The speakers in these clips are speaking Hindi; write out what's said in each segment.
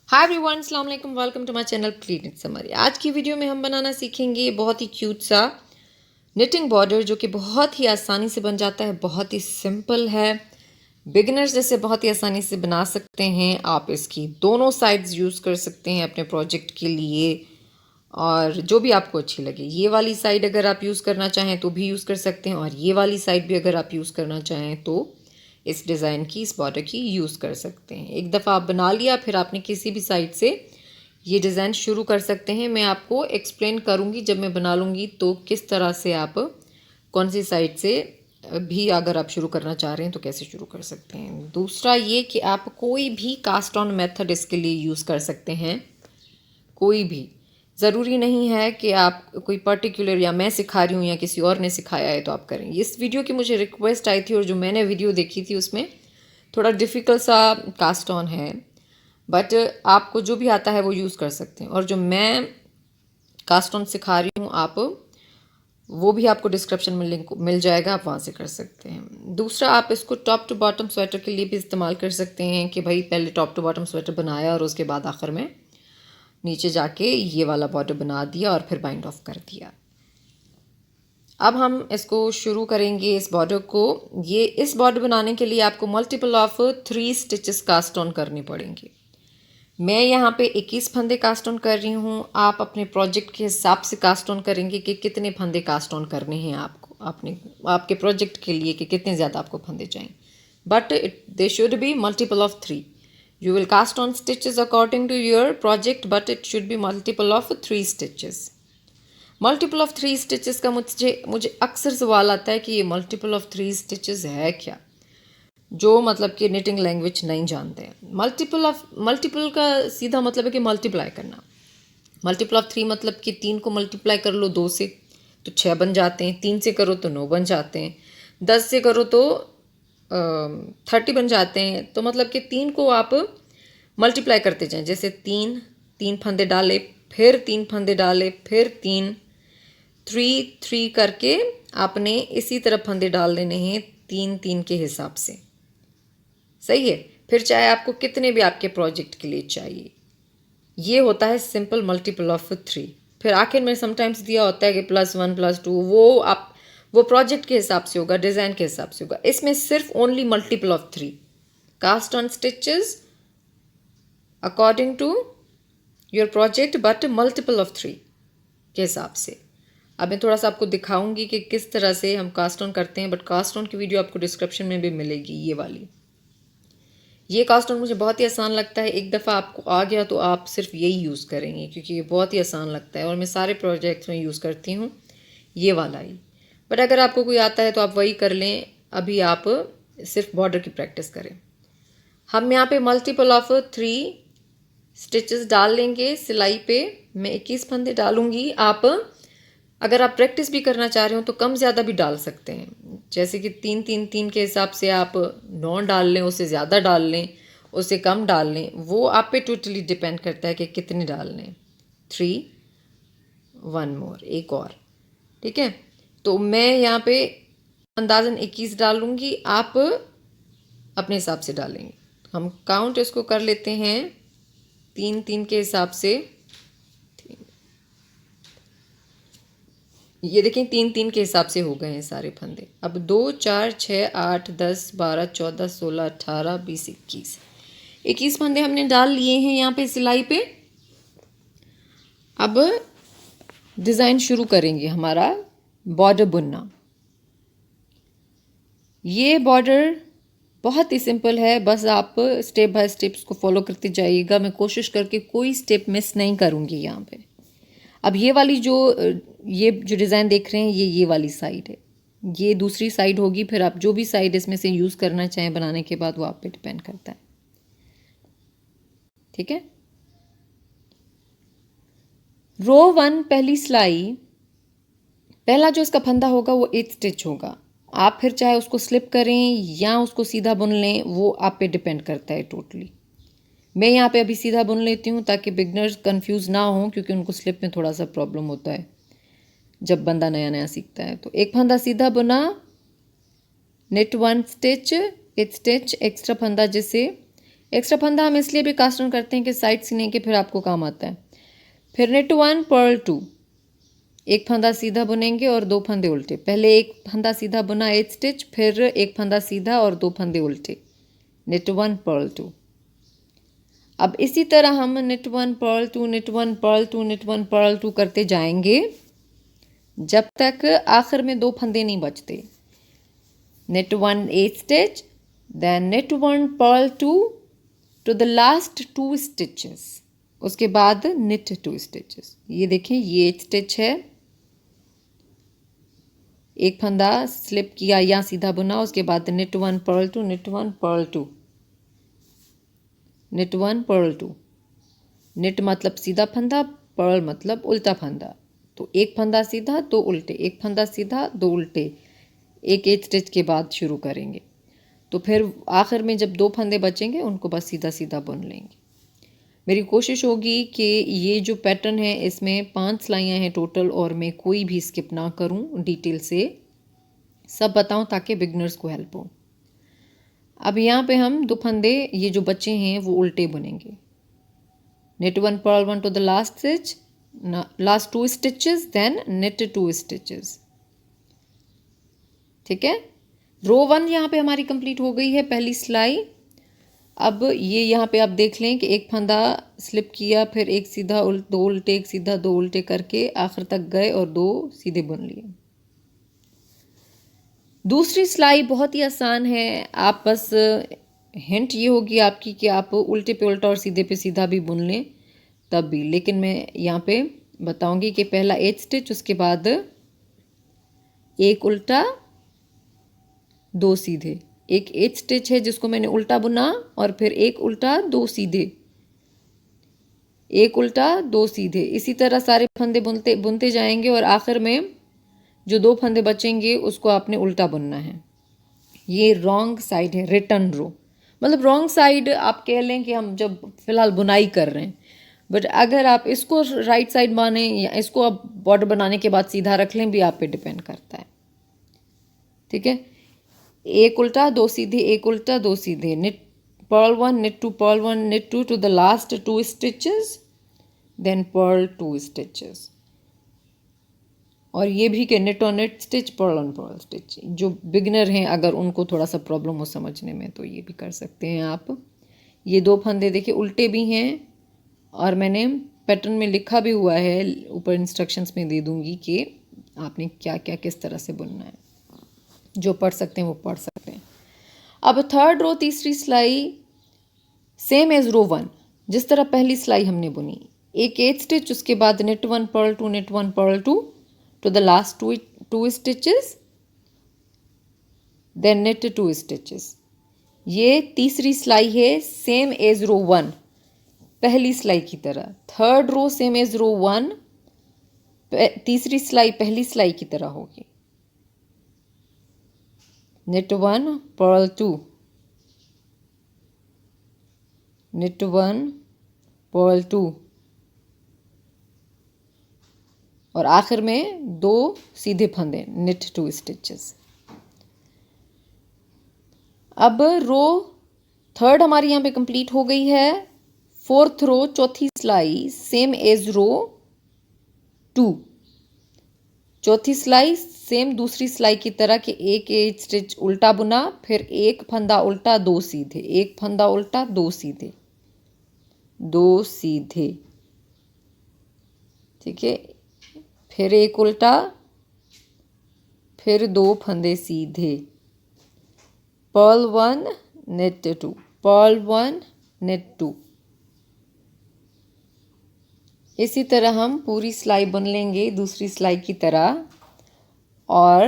हाय एवरीवन, अस्सलाम वालेकुम, welcome to my channel pleat it summary. आज की वीडियो में हम बनाना सीखेंगे बहुत ही क्यूट सा निटिंग बॉर्डर जो कि बहुत ही आसानी से बन जाता है। बहुत ही सिंपल है, बिगिनर्स जैसे बहुत ही आसानी से बना सकते हैं। आप इसकी दोनों साइड्स यूज़ कर सकते हैं अपने प्रोजेक्ट के लिए, और जो भी आपको अच्छी लगे। ये वाली साइड अगर आप यूज़ करना चाहें तो भी यूज़ कर सकते हैं, और ये वाली साइड भी अगर आप यूज़ करना चाहें तो इस डिज़ाइन की, इस बॉर्डर की यूज़ कर सकते हैं। एक दफ़ा आप बना लिया, फिर आपने किसी भी साइड से ये डिज़ाइन शुरू कर सकते हैं। मैं आपको एक्सप्लेन करूँगी जब मैं बना लूँगी तो किस तरह से आप कौन सी साइड से भी अगर आप शुरू करना चाह रहे हैं तो कैसे शुरू कर सकते हैं। दूसरा ये कि आप कोई भी कास्ट ऑन मेथड इसके लिए यूज़ कर सकते हैं। कोई भी, ज़रूरी नहीं है कि आप कोई पर्टिकुलर या मैं सिखा रही हूँ या किसी और ने सिखाया है तो आप करें। इस वीडियो की मुझे रिक्वेस्ट आई थी और जो मैंने वीडियो देखी थी उसमें थोड़ा डिफ़िकल्ट सा कास्ट ऑन है, बट आपको जो भी आता है वो यूज़ कर सकते हैं। और जो मैं कास्ट ऑन सिखा रही हूँ आप वो भी आपको डिस्क्रिप्शन में लिंक मिल जाएगा, आप वहाँ से कर सकते हैं। दूसरा, आप इसको टॉप टू बॉटम स्वेटर के लिए भी इस्तेमाल कर सकते हैं कि भाई पहले टॉप टू बॉटम स्वेटर बनाया और उसके बाद आखिर में नीचे जाके ये वाला बॉर्डर बना दिया और फिर बाइंड ऑफ कर दिया। अब हम इसको शुरू करेंगे इस बॉर्डर को। ये इस बॉर्डर बनाने के लिए आपको multiple of 3 stitches cast on करने पड़ेंगे। मैं यहाँ पे 21 फंदे कास्ट ऑन कर रही हूँ। आप अपने प्रोजेक्ट के हिसाब से कास्ट ऑन करेंगे कि कितने फंदे कास्ट ऑन करने हैं आपको, आपके प्रोजेक्ट के लिए कि कितने ज़्यादा आपको फंदे चाहिए। But they should be multiple of 3। You will cast on stitches according to your project, but it should be multiple of 3 stitches. Multiple of 3 stitches का मुझे अक्सर सवाल आता है कि ये मल्टीपल ऑफ 3 स्टिचेस है क्या, जो मतलब कि निटिंग लैंग्वेज नहीं जानते हैं। मल्टीपल का सीधा मतलब है कि मल्टीप्लाई करना। मल्टीपल ऑफ 3 मतलब कि 3 को मल्टीप्लाई कर लो 2 से तो 6 बन जाते हैं, 3 से करो तो 9 बन जाते हैं, 10 से करो तो 30 बन जाते हैं। तो मतलब कि 3 को आप मल्टीप्लाई करते जाएं। जैसे 3 फंदे डाले, फिर 3 फंदे डाले, फिर 3 करके आपने इसी तरह फंदे डाल देने हैं 3 के हिसाब से। सही है। फिर चाहे आपको कितने भी आपके प्रोजेक्ट के लिए चाहिए, ये होता है सिंपल मल्टीपल ऑफ 3। फिर आखिर में समटाइम्स दिया होता है कि +1 +2, वो प्रोजेक्ट के हिसाब से होगा, डिज़ाइन के हिसाब से होगा। इसमें सिर्फ only multiple of 3 cast on stitches according to your project, but multiple of 3 के हिसाब से। अब मैं थोड़ा सा आपको दिखाऊंगी कि किस तरह से हम कास्ट ऑन करते हैं, बट कास्ट ऑन की वीडियो आपको डिस्क्रिप्शन में भी मिलेगी। ये कास्ट ऑन मुझे बहुत ही आसान लगता है। एक दफ़ा आपको आ गया तो आप सिर्फ यही यूज़ करेंगे क्योंकि ये बहुत ही आसान लगता है और मैं सारे प्रोजेक्ट्स में यूज़ करती हूँ ये वाला ही। बट अगर आपको कोई आता है तो आप वही कर लें। अभी आप सिर्फ बॉर्डर की प्रैक्टिस करें। हम यहाँ पे मल्टीपल ऑफ 3 स्टिचेस डाल लेंगे सिलाई पे। मैं 21 फंदे डालूंगी। अगर आप प्रैक्टिस भी करना चाह रहे हो तो कम ज़्यादा भी डाल सकते हैं। जैसे कि 3 के हिसाब से आप 9 डाल लें, उससे ज़्यादा डाल लें, उससे कम डाल लें, वो आप पे टोटली डिपेंड करता है कि कितने डाल लें। 3 1 मोर, एक और, ठीक है। तो मैं यहाँ पे अंदाज़न 21 डालूंगी, आप अपने हिसाब से डालेंगे। हम काउंट इसको कर लेते हैं 3 के हिसाब से। ये देखें 3 के हिसाब से हो गए हैं सारे फंदे। अब 2 4 6 8 10 12 14 16 18 20 21 फंदे हमने डाल लिए हैं यहाँ पे सिलाई पे। अब डिज़ाइन शुरू करेंगे हमारा बॉर्डर बुनना। ये बॉर्डर बहुत ही सिंपल है, बस आप स्टेप बाय स्टेप इसको फॉलो करते जाइएगा। मैं कोशिश करके कोई स्टेप मिस नहीं करूँगी यहाँ पे। अब ये जो डिज़ाइन देख रहे हैं ये वाली साइड है, ये दूसरी साइड होगी। फिर आप जो भी साइड इसमें से यूज़ करना चाहें बनाने के बाद वो आप पे डिपेंड करता है, ठीक है। रो 1 पहली सिलाई, पहला जो इसका फंदा होगा वो 8 स्टिच होगा। आप फिर चाहे उसको स्लिप करें या उसको सीधा बुन लें, वो आप पे डिपेंड करता है टोटली। मैं यहाँ पे अभी सीधा बुन लेती हूँ ताकि बिगनर्स कंफ्यूज ना हो, क्योंकि उनको स्लिप में थोड़ा सा प्रॉब्लम होता है जब बंदा नया नया सीखता है। तो एक फंदा सीधा बुना, नेट 1 स्टिच, 8 स्टिच, एक्स्ट्रा फंदा जिसे एक्स्ट्रा फंदा हम इसलिए भी कास्ट ऑन करते हैं कि साइड सीने के फिर आपको काम आता है। फिर knit 1 purl 2, एक फंदा सीधा बुनेंगे और 2 फंदे उल्टे। पहले एक फंदा सीधा बुना 8 स्टिच, फिर एक फंदा सीधा और 2 फंदे उल्टे, knit 1 purl 2। अब इसी तरह हम knit 1 purl 2 knit 1 purl 2 knit 1 purl 2 करते जाएंगे जब तक आखिर में 2 फंदे नहीं बचते। knit 1 8 stitch, then knit 1 purl 2 to the last 2 stitches, उसके बाद knit 2 stitches। ये देखें, ये 8 स्टिच है, एक फंदा स्लिप किया या सीधा बुना, उसके बाद knit 1 purl 2 knit 1 purl 2 knit 1 purl 2। knit मतलब सीधा फंदा, purl मतलब उल्टा फंदा। तो एक फंदा सीधा, 2 उल्टे, एक फंदा सीधा, 2 उल्टे, एक 8 स्टिच के बाद शुरू करेंगे। तो फिर आखिर में जब 2 फंदे बचेंगे उनको बस सीधा सीधा बुन लेंगे। मेरी कोशिश होगी कि ये जो पैटर्न है इसमें 5 सिलाइयाँ हैं टोटल और मैं कोई भी स्किप ना करूं, डिटेल से सब बताऊं ताकि बिगनर्स को हेल्प हो। अब यहाँ पे हम 2 फंदे ये जो बचे हैं वो उल्टे बुनेंगे। knit 1 purl 1 to the last stitch, last 2 stitches, then knit 2 stitches। ठीक है, रो 1 यहाँ पे हमारी कंप्लीट हो गई है, पहली सिलाई। अब ये यहाँ पे आप देख लें कि एक फंदा स्लिप किया, फिर एक सीधा 2 उल्टे, एक सीधा 2 उल्टे करके आखिर तक गए और 2 सीधे बुन लिए। दूसरी सिलाई बहुत ही आसान है, आप बस हिंट ये होगी आपकी कि आप उल्टे पे उल्टा और सीधे पे सीधा भी बुन लें तब भी, लेकिन मैं यहाँ पे बताऊंगी कि पहला 8 स्टिच, उसके बाद एक उल्टा 2 सीधे, एक 8 स्टिच है जिसको मैंने उल्टा बुना और फिर एक उल्टा 2 सीधे, एक उल्टा 2 सीधे। इसी तरह सारे फंदे बुनते जाएंगे और आखिर में जो 2 फंदे बचेंगे उसको आपने उल्टा बुनना है। ये रॉन्ग साइड है, रिटर्न रो, मतलब रॉन्ग साइड आप कह लें कि हम जब फिलहाल बुनाई कर रहे हैं, बट अगर आप इसको राइट साइड माने या इसको आप बॉर्डर बनाने के बाद सीधा रख लें भी आप पे डिपेंड करता है। ठीक है, एक उल्टा 2 सीधे, एक उल्टा 2 सीधे, knit purl 1 knit 2 purl 1 knit 2 to the last 2 stitches, then purl 2 stitches। और ये भी कि knit on knit stitch purl on purl stitch। जो बिगनर हैं अगर उनको थोड़ा सा प्रॉब्लम हो समझने में तो ये भी कर सकते हैं आप। ये 2 फंदे देखिए उल्टे भी हैं और मैंने पैटर्न में लिखा भी हुआ है, ऊपर इंस्ट्रक्शंस में दे दूंगी कि आपने क्या क्या किस तरह से बुनना है, जो पढ़ सकते हैं वो पढ़ सकते हैं। अब थर्ड रो, तीसरी सिलाई सेम एज रो 1, जिस तरह पहली सिलाई हमने बुनी, एक 8 स्टिच, उसके बाद knit 1 purl 2 knit 1 purl 2 to the last 2 stitches, then knit 2 stitches। ये तीसरी सिलाई है सेम एज रो 1, पहली सिलाई की तरह। थर्ड रो सेम एज रो 1, तीसरी सिलाई पहली सिलाई की तरह होगी। knit 1 purl 2 knit 1 purl 2 और आखिर में 2 सीधे फंदे, knit 2 stitches। अब रो थर्ड हमारी यहाँ पे कंप्लीट हो गई है। फोर्थ रो, चौथी सिलाई सेम एज रो 2, चौथी सिलाई सेम दूसरी सिलाई की तरह कि एक 8 स्टिच उल्टा बुना, फिर एक फंदा उल्टा 2 सीधे, एक फंदा उल्टा 2 सीधे, 2 सीधे। ठीक है, फिर एक उल्टा, फिर 2 फंदे सीधे, purl 1 knit 2 purl 1 knit 2। इसी तरह हम पूरी सिलाई बुन लेंगे दूसरी सिलाई की तरह और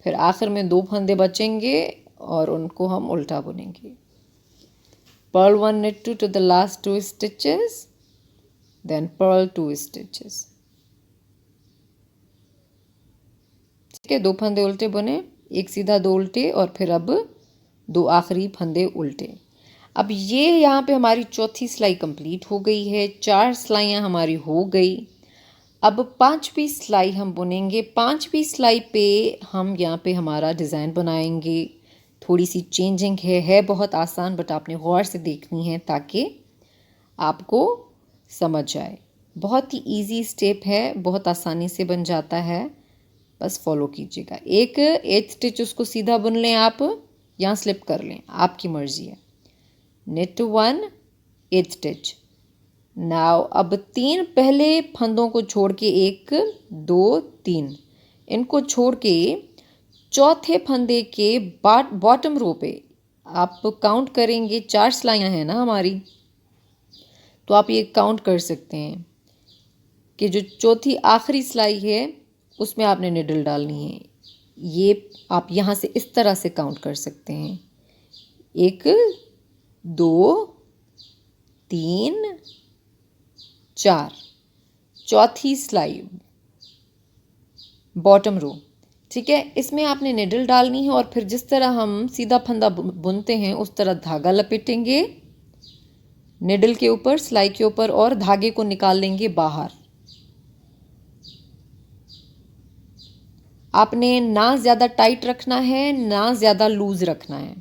फिर आखिर में 2 फंदे बचेंगे और उनको हम उल्टा बुनेंगे। purl 1 knit 2 to the last 2 stitches, then purl 2 stitches। ठीक है, 2 फंदे उल्टे बुने, एक सीधा 2 उल्टे और फिर अब 2 आखिरी फंदे उल्टे। अब ये यहाँ पे हमारी चौथी सिलाई कंप्लीट हो गई है, 4 सिलाइयाँ हमारी हो गई। अब 5वीं सिलाई हम बुनेंगे। 5वीं सिलाई पे हम यहाँ पे हमारा डिज़ाइन बनाएंगे। थोड़ी सी चेंजिंग है बहुत आसान, बट आपने गौर से देखनी है ताकि आपको समझ आए। बहुत ही इजी स्टेप है, बहुत आसानी से बन जाता है, बस फॉलो कीजिएगा। एक 8 स्टिच उसको सीधा बुन लें आप, यहाँ स्लिप कर लें, आपकी मर्जी है। knit 1 8 stitch. नाउ अब 3 पहले फंदों को छोड़ के 1 2 3 इनको छोड़ के चौथे फंदे के बॉटम रो पे आप काउंट करेंगे। 4 सिलाइयाँ हैं ना हमारी, तो आप ये काउंट कर सकते हैं कि जो चौथी आखिरी सिलाई है उसमें आपने निडल डालनी है। ये आप यहाँ से इस तरह से काउंट कर सकते हैं, 1 2 3 4, चौथी सिलाई बॉटम रो, ठीक है। इसमें आपने निडल डालनी है और फिर जिस तरह हम सीधा फंदा बुनते हैं उस तरह धागा लपेटेंगे निडल के ऊपर, सिलाई के ऊपर, और धागे को निकाल लेंगे बाहर। आपने ना ज़्यादा टाइट रखना है ना ज़्यादा लूज़ रखना है,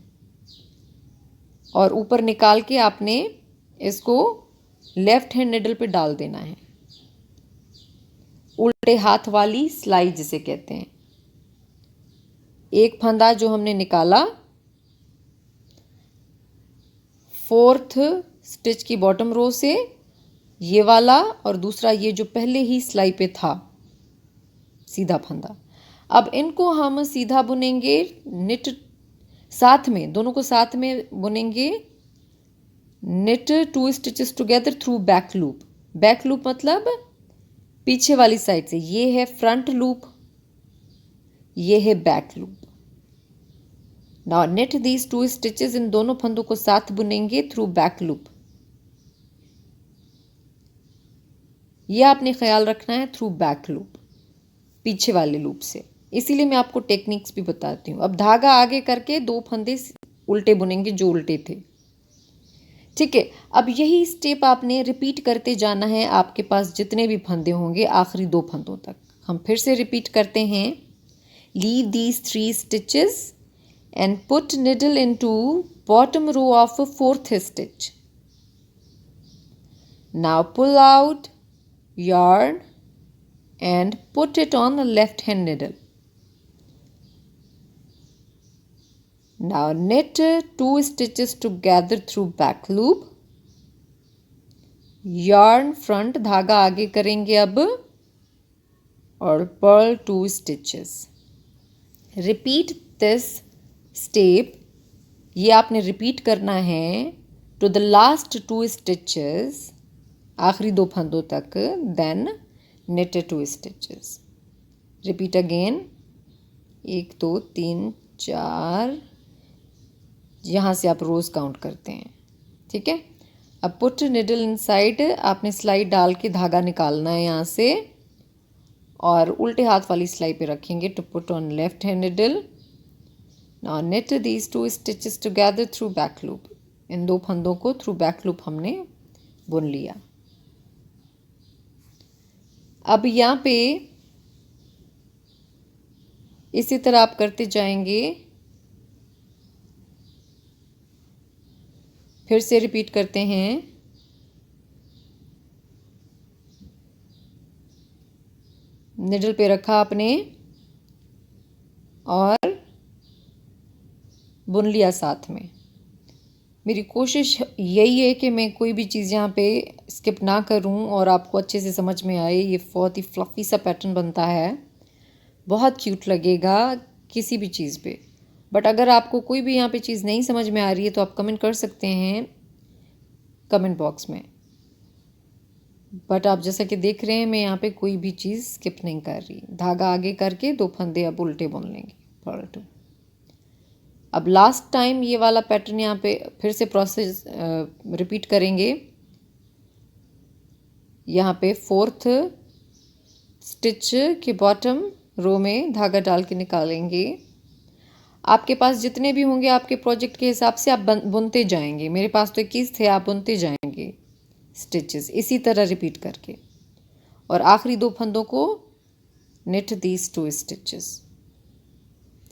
और ऊपर निकाल के आपने इसको लेफ्ट हैंड निडल पे डाल देना है, उल्टे हाथ वाली सिलाई जिसे कहते हैं। एक फंदा जो हमने निकाला 4th स्टिच की बॉटम रो से, ये वाला, और दूसरा ये जो पहले ही सिलाई पे था सीधा फंदा। अब इनको हम सीधा बुनेंगे निट साथ में, दोनों को साथ में बुनेंगे। knit 2 stitches together through back loop. Back loop मतलब पीछे वाली साइड से, ये है फ्रंट लूप, ये है back loop. Now knit these 2 stitches, इन दोनों फंदों को साथ बुनेंगे थ्रू बैक लूप। ये आपने ख्याल रखना है, थ्रू बैक लूप, पीछे वाले लूप से। इसीलिए मैं आपको टेक्निक्स भी बताती हूँ। अब धागा आगे करके 2 फंदे उल्टे बुनेंगे जो उल्टे थे, ठीक है। अब यही स्टेप आपने रिपीट करते जाना है आपके पास जितने भी फंदे होंगे आखिरी 2 फंदों तक। हम फिर से रिपीट करते हैं। Leave these 3 stitches and put needle into bottom row of 4th stitch. Now pull out yarn and put it on the left hand needle. Now knit 2 stitches together through back loop. yarn front, धागा आगे करेंगे अब, और purl 2 stitches. Repeat this step, ये आपने रिपीट करना है to the last 2 stitches, आखिरी 2 फंदों तक। Then knit 2 stitches. Repeat again, 1 2 3 4, यहाँ से आप रोज काउंट करते हैं, ठीक है। अब पुट निडल इनसाइड, आपने सिलाई डाल के धागा निकालना है यहाँ से, और उल्टे हाथ वाली सिलाई पे रखेंगे to put on left hand needle. Now knit these 2 stitches together through back loop. इन 2 फंदों को थ्रू बैक लूप हमने बुन लिया। अब यहाँ पे इसी तरह आप करते जाएंगे। फिर से रिपीट करते हैं। निडल पे रखा आपने और बुन लिया साथ में। मेरी कोशिश यही है कि मैं कोई भी चीज़ यहाँ पे स्किप ना करूँ और आपको अच्छे से समझ में आए। ये बहुत ही फ्लफ़ी सा पैटर्न बनता है, बहुत क्यूट लगेगा किसी भी चीज़ पे। बट अगर आपको कोई भी यहाँ पे चीज़ नहीं समझ में आ रही है तो आप कमेंट कर सकते हैं कमेंट बॉक्स में। बट आप जैसा कि देख रहे हैं मैं यहाँ पे कोई भी चीज़ स्किप नहीं कर रही। धागा आगे करके 2 फंदे अब उल्टे बुन लेंगे, पलटो। अब लास्ट टाइम ये वाला पैटर्न यहाँ पे फिर से प्रोसेस रिपीट करेंगे। यहाँ पे 4th स्टिच के बॉटम रो में धागा डाल के निकालेंगे। आपके पास जितने भी होंगे आपके प्रोजेक्ट के हिसाब से आप बुनते जाएंगे। मेरे पास तो 21 थे, आप बुनते जाएंगे स्टिचेस इसी तरह रिपीट करके, और आखिरी 2 फंदों को knit these 2 stitches।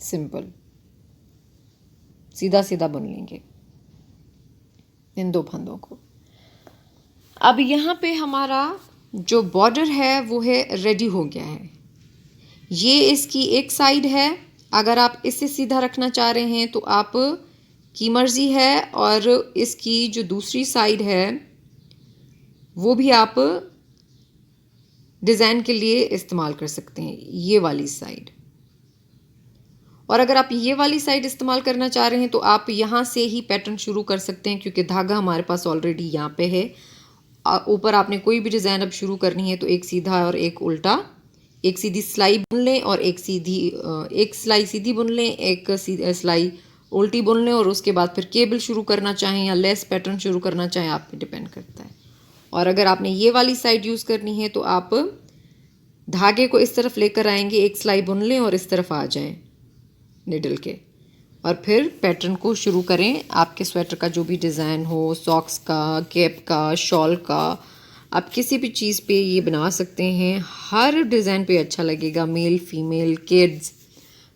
सिंपल। सीधा सीधा बुन लेंगे इन 2 फंदों को। अब यहाँ पे हमारा जो बॉर्डर है वो है रेडी हो गया है। ये इसकी एक साइड है, अगर आप इसे सीधा रखना चाह रहे हैं तो आप की मर्ज़ी है, और इसकी जो दूसरी साइड है वो भी आप डिज़ाइन के लिए इस्तेमाल कर सकते हैं, ये वाली साइड। और अगर आप ये वाली साइड इस्तेमाल करना चाह रहे हैं तो आप यहाँ से ही पैटर्न शुरू कर सकते हैं, क्योंकि धागा हमारे पास ऑलरेडी यहाँ पे है। ऊपर आपने कोई भी डिज़ाइन अब शुरू करनी है तो एक सीधा और एक उल्टा, एक सीधी सिलाई बुन लें और एक सिलाई सीधी बुन लें, एक सिलाई उल्टी बुन लें, और उसके बाद फिर केबल शुरू करना चाहें या लेस पैटर्न शुरू करना चाहें, आप पे डिपेंड करता है। और अगर आपने ये वाली साइड यूज़ करनी है तो आप धागे को इस तरफ लेकर आएंगे, एक सिलाई बुन लें और इस तरफ आ जाएं निडल के, और फिर पैटर्न को शुरू करें। आपके स्वेटर का जो भी डिज़ाइन हो, सॉक्स का, कैप का, शॉल का, आप किसी भी चीज़ पे ये बना सकते हैं। हर डिज़ाइन पे अच्छा लगेगा, मेल फीमेल किड्स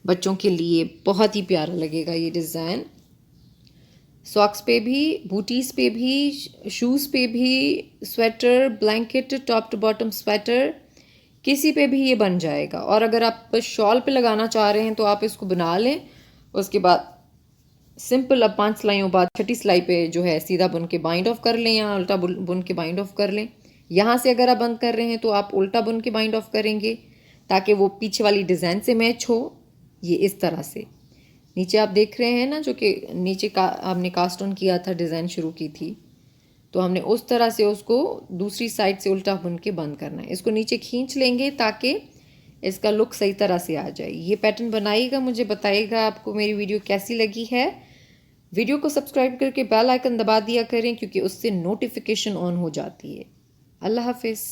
बच्चों के लिए बहुत ही प्यारा लगेगा ये डिज़ाइन। सॉक्स पे भी, बूटीज़ पे भी, शूज़ पे भी, sweater, blanket, top to bottom sweater, किसी पे भी ये बन जाएगा। और अगर आप शॉल पे लगाना चाह रहे हैं तो आप इसको बना लें, उसके बाद सिंपल अब 5 सिलाइयों बाद 6ठी सिलाई पे जो है सीधा बुन के बाइंड ऑफ कर लें या उल्टा बुन के बाइंड ऑफ कर लें। यहाँ से अगर आप बंद कर रहे हैं तो आप उल्टा बुन के बाइंड ऑफ करेंगे ताकि वो पीछे वाली डिज़ाइन से मैच हो। ये इस तरह से नीचे आप देख रहे हैं ना, जो कि नीचे का हमने कास्ट ऑन किया था, डिज़ाइन शुरू की थी, तो हमने उस तरह से उसको दूसरी साइड से उल्टा बुन के बंद करना है। इसको नीचे खींच लेंगे ताकि इसका लुक सही तरह से आ जाए। ये पैटर्न बनाइएगा, मुझे बताइएगा आपको मेरी वीडियो कैसी लगी है। वीडियो को सब्सक्राइब करके बेल आइकन दबा दिया करें, क्योंकि उससे नोटिफिकेशन ऑन हो जाती है। अल्लाह हाफिज़।